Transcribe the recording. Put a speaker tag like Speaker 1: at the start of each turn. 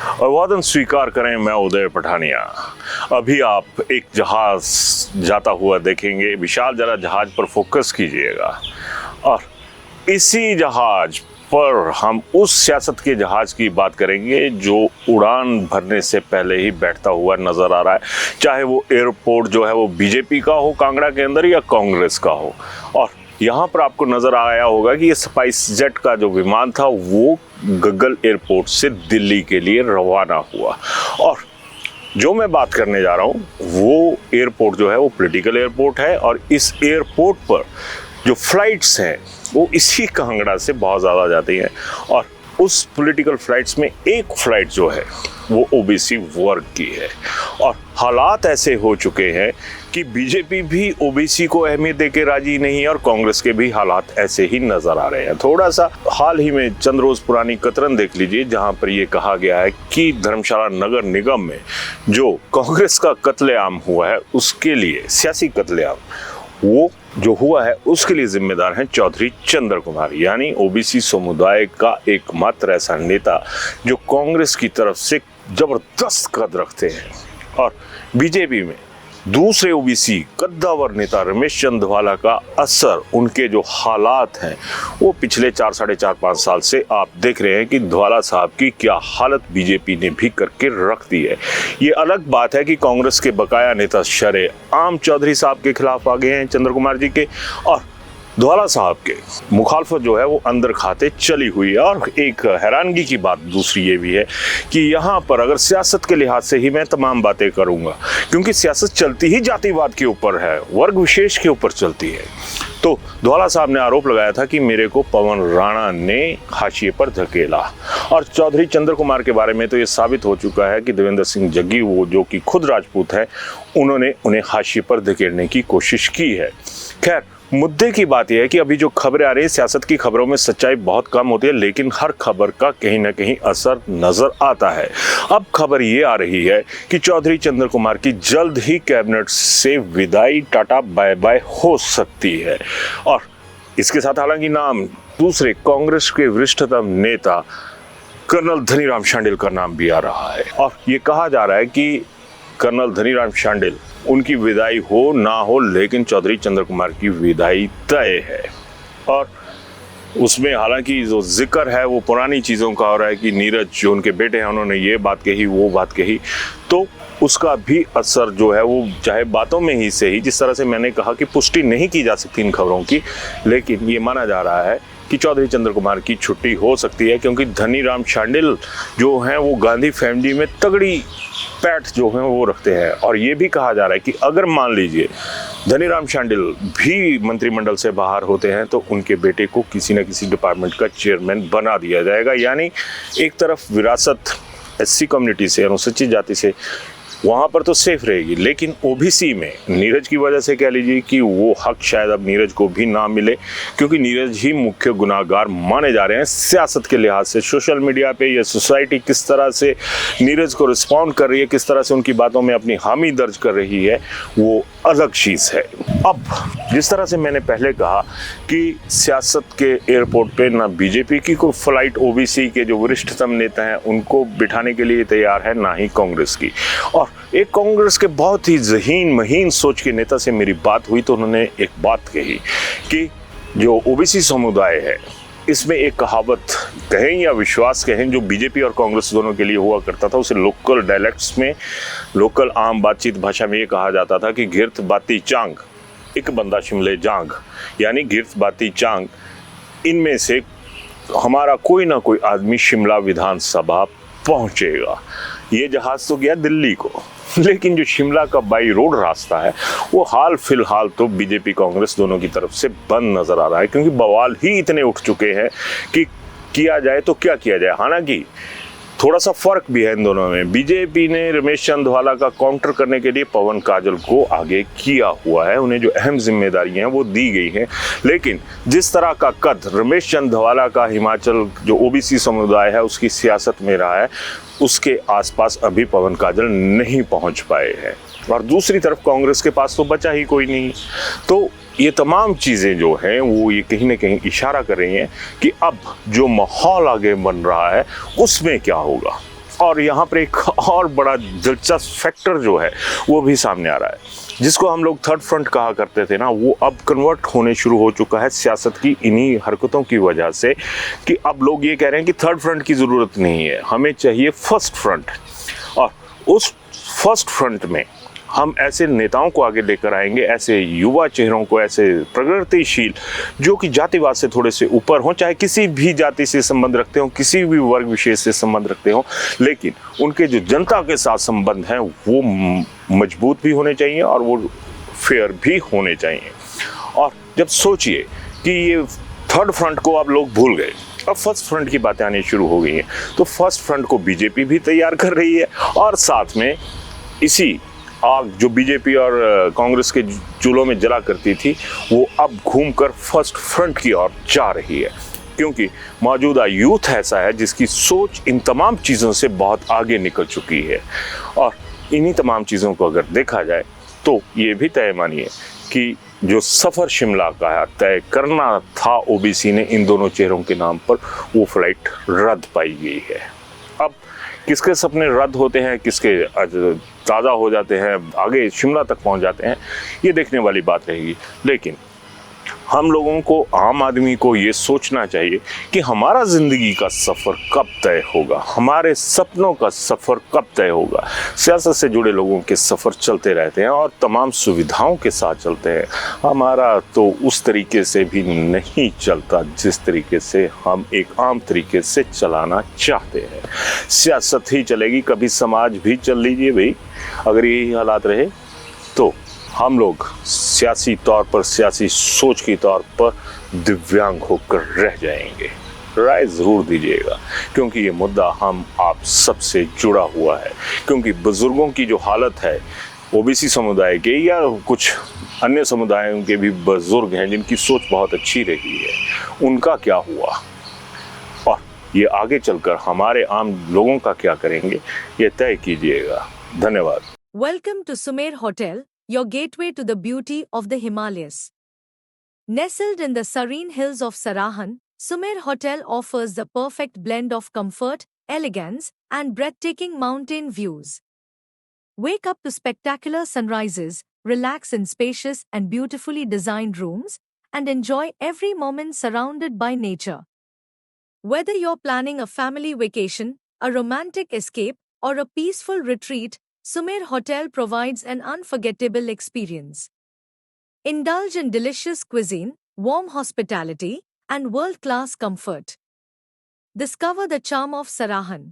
Speaker 1: अभिवादन स्वीकार करें, मैं उदय पठानिया। अभी आप एक जहाज जाता हुआ देखेंगे, विशाल जरा जहाज पर फोकस कीजिएगा और इसी जहाज पर हम उस सियासत के जहाज की बात करेंगे जो उड़ान भरने से पहले ही बैठता हुआ नजर आ रहा है। चाहे वो एयरपोर्ट जो है वो बीजेपी का हो कांगड़ा के अंदर या कांग्रेस का हो। और यहाँ पर आपको नजर आया होगा कि ये स्पाइस जेट का जो विमान था वो गगल एयरपोर्ट से दिल्ली के लिए रवाना हुआ। और जो मैं बात करने जा रहा हूँ वो एयरपोर्ट जो है वो पॉलिटिकल एयरपोर्ट है और इस एयरपोर्ट पर जो फ्लाइट्स हैं वो इसी कांगड़ा से बहुत ज़्यादा जाती हैं। और उस पॉलिटिकल फ्लाइट्स में एक फ़्लाइट जो है वो ओबीसी वर्ग की है। और हालात ऐसे हो चुके हैं कि बीजेपी भी ओबीसी को अहमियत देके राजी नहीं है और कांग्रेस के भी हालात ऐसे ही नज़र आ रहे हैं। थोड़ा सा हाल ही में चंद रोज़ पुरानी कतरन देख लीजिए जहां पर यह कहा गया है कि धर्मशाला नगर निगम में जो कांग्रेस का कत्लेआम हुआ है उसके लिए, सियासी कत्लेआम वो जो हुआ है उसके लिए जिम्मेदार हैं चौधरी चंद्र कुमार, यानी ओबीसी समुदाय का एकमात्र ऐसा नेता जो कांग्रेस की तरफ से जबरदस्त कद रखते हैं। और बीजेपी में दूसरे ओबीसी कद्दावर नेता रमेश चंदवाला का असर, उनके जो हालात हैं वो पिछले 4-4.5 साल से आप देख रहे हैं कि धवाला साहब की क्या हालत बीजेपी ने भी करके रख दी है। ये अलग बात है कि कांग्रेस के बकाया नेता शरेआम चौधरी साहब के खिलाफ आ गए हैं चंद्र कुमार जी के, और धवाला साहब के मुखालफत जो है वो अंदर खाते चली हुई है। और एक हैरानगी की बात दूसरी ये भी है कि यहाँ पर अगर सियासत के लिहाज से ही मैं तमाम बातें करूँगा, क्योंकि सियासत चलती ही जातिवाद के ऊपर है, वर्ग विशेष के ऊपर चलती है। तो धवाला साहब ने आरोप लगाया था कि मेरे को पवन राणा ने हाशिए पर धकेला। और चौधरी चंद्र कुमार के बारे में तो ये साबित हो चुका है कि देवेंद्र सिंह जग्गी, वो जो कि खुद राजपूत हैं, उन्होंने उन्हें हाशिए पर धकेलने की कोशिश की है। खैर, मुद्दे की बात यह है कि अभी जो खबरें आ रही है, सियासत की खबरों में सच्चाई बहुत कम होती है, लेकिन हर खबर का कहीं ना कहीं असर नजर आता है। अब खबर ये आ रही है कि चौधरी चंद्र कुमार की जल्द ही कैबिनेट से विदाई, टाटा बाय बाय हो सकती है। और इसके साथ हालांकि नाम दूसरे कांग्रेस के वरिष्ठतम नेता कर्नल धनीराम शांडिल का नाम भी आ रहा है। और ये कहा जा रहा है कि कर्नल धनीराम शांडिल, उनकी विदाई हो ना हो, लेकिन चौधरी चंद्र कुमार की विदाई तय है। और उसमें हालांकि जो जिक्र है वो पुरानी चीज़ों का हो रहा है कि नीरज जो उनके बेटे हैं उन्होंने ये बात कही, वो बात कही, तो उसका भी असर जो है वो चाहे बातों में ही से ही, जिस तरह से मैंने कहा कि पुष्टि नहीं की जा सकती इन खबरों की, लेकिन ये माना जा रहा है कि चौधरी चंद्र कुमार की छुट्टी हो सकती है, क्योंकि धनीराम शांडिल जो हैं वो गांधी फैमिली में तगड़ी पैठ जो है वो रखते हैं। और ये भी कहा जा रहा है कि अगर मान लीजिए धनीराम शांडिल भी मंत्रिमंडल से बाहर होते हैं तो उनके बेटे को किसी न किसी डिपार्टमेंट का चेयरमैन बना दिया जाएगा। यानी एक तरफ विरासत एससी कम्युनिटी से, अनुसूचित जाति से, वहाँ पर तो सेफ रहेगी, लेकिन ओबीसी में नीरज की वजह से कह लीजिए कि वो हक शायद अब नीरज को भी ना मिले, क्योंकि नीरज ही मुख्य गुनाहगार माने जा रहे हैं सियासत के लिहाज से। सोशल मीडिया पे ये सोसाइटी किस तरह से नीरज को रिस्पॉन्ड कर रही है, किस तरह से उनकी बातों में अपनी हामी दर्ज कर रही है, वो अलग चीज़ है। अब जिस तरह से मैंने पहले कहा कि सियासत के एयरपोर्ट पे ना बीजेपी की कोई फ्लाइट ओबीसी के जो वरिष्ठतम नेता हैं उनको बिठाने के लिए तैयार है, ना ही कांग्रेस की। और एक कांग्रेस के बहुत ही ज़हीन महीन सोच के नेता से मेरी बात हुई तो उन्होंने एक बात कही कि जो ओबीसी समुदाय है इसमें एक कहावत कहें या विश्वास कहें जो बीजेपी और कांग्रेस दोनों के लिए हुआ करता था, उसे लोकल डायलेक्ट्स में, लोकल आम बातचीत भाषा में ये कहा जाता था कि गिरथ बाती चांग एक बंदा शिमले जांग, यानी गिरथ बाती चांग, इनमें से हमारा कोई ना कोई आदमी शिमला विधानसभा पहुंचेगा। ये जहाज तो गया दिल्ली को, लेकिन जो शिमला का बाई रोड रास्ता है वो हाल फिलहाल तो बीजेपी कांग्रेस दोनों की तरफ से बंद नजर आ रहा है, क्योंकि बवाल ही इतने उठ चुके हैं कि किया जाए तो क्या किया जाए। हालांकि थोड़ा सा फर्क भी है इन दोनों में। बीजेपी ने रमेश चंदवाला का काउंटर करने के लिए पवन काजल को आगे किया हुआ है, उन्हें जो अहम जिम्मेदारियां हैं वो दी गई हैं, लेकिन जिस तरह का कद रमेश चंदवाला का हिमाचल जो ओबीसी समुदाय है उसकी सियासत में रहा है, उसके आसपास अभी पवन काजल नहीं पहुंच पाए हैं। और दूसरी तरफ कांग्रेस के पास तो बचा ही कोई नहीं। तो ये तमाम चीज़ें जो हैं वो ये कहीं ना कहीं इशारा कर रही हैं कि अब जो माहौल आगे बन रहा है उसमें क्या होगा। और यहाँ पर एक और बड़ा दिलचस्प फैक्टर जो है वो भी सामने आ रहा है, जिसको हम लोग थर्ड फ्रंट कहा करते थे ना, वो अब कन्वर्ट होने शुरू हो चुका है सियासत की इन्हीं हरकतों की वजह से, कि अब लोग ये कह रहे हैं कि थर्ड फ्रंट की ज़रूरत नहीं है, हमें चाहिए फर्स्ट फ्रंट। और उस फर्स्ट फ्रंट में हम ऐसे नेताओं को आगे लेकर आएंगे, ऐसे युवा चेहरों को, ऐसे प्रगतिशील जो कि जातिवाद से थोड़े से ऊपर हों, चाहे किसी भी जाति से संबंध रखते हों, किसी भी वर्ग विशेष से संबंध रखते हों, लेकिन उनके जो जनता के साथ संबंध हैं वो मजबूत भी होने चाहिए और वो फेयर भी होने चाहिए। और जब सोचिए कि ये थर्ड फ्रंट को अब लोग भूल गए, अब फर्स्ट फ्रंट की बातें आनी शुरू हो गई हैं, तो फर्स्ट फ्रंट को बीजेपी भी तैयार कर रही है और साथ में इसी आग जो बीजेपी और कांग्रेस के चूल्हों में जला करती थी वो अब घूमकर फर्स्ट फ्रंट की ओर जा रही है, क्योंकि मौजूदा यूथ ऐसा है जिसकी सोच इन तमाम चीज़ों से बहुत आगे निकल चुकी है। और इन्हीं तमाम चीज़ों को अगर देखा जाए तो ये भी तय मानिए कि जो सफ़र शिमला का तय करना था ओबीसी ने इन दोनों चेहरों के नाम पर, वो फ्लाइट रद्द पाई गई है। अब किसके सपने रद्द होते हैं, किसके ताज़ा हो जाते हैं, आगे शिमला तक पहुंच जाते हैं, ये देखने वाली बात रहेगी। लेकिन हम लोगों को, आम आदमी को ये सोचना चाहिए कि हमारा ज़िंदगी का सफ़र कब तय होगा, हमारे सपनों का सफ़र कब तय होगा। सियासत से जुड़े लोगों के सफ़र चलते रहते हैं और तमाम सुविधाओं के साथ चलते हैं, हमारा तो उस तरीके से भी नहीं चलता जिस तरीके से हम एक आम तरीके से चलाना चाहते हैं। सियासत ही चलेगी, कभी समाज भी चल लीजिए भाई, अगर यही हालात रहे तो हम लोग सियासी तौर पर, सियासी सोच के तौर पर दिव्यांग होकर रह जाएंगे। राय ज़रूर दीजिएगा, क्योंकि ये मुद्दा हम आप सबसे जुड़ा हुआ है। क्योंकि बुज़ुर्गों की जो हालत है, ओबीसी समुदाय के या कुछ अन्य समुदायों के भी बुज़ुर्ग हैं जिनकी सोच बहुत अच्छी रही है, उनका क्या हुआ और ये आगे चलकर हमारे आम लोगों का क्या करेंगे, ये तय कीजिएगा। धन्यवाद।
Speaker 2: Welcome to Sumer Hotel, your gateway to the beauty of the Himalayas. Nestled in the serene hills of Sarahan, Sumer Hotel offers the perfect blend of comfort, elegance, and breathtaking mountain views. Wake up to spectacular sunrises, relax in spacious and beautifully designed rooms, and enjoy every moment surrounded by nature. Whether you're planning a family vacation, a romantic escape, or a peaceful retreat, Sumer Hotel provides an unforgettable experience. Indulge in delicious cuisine, warm hospitality, and world-class comfort. Discover the charm of Sarahan.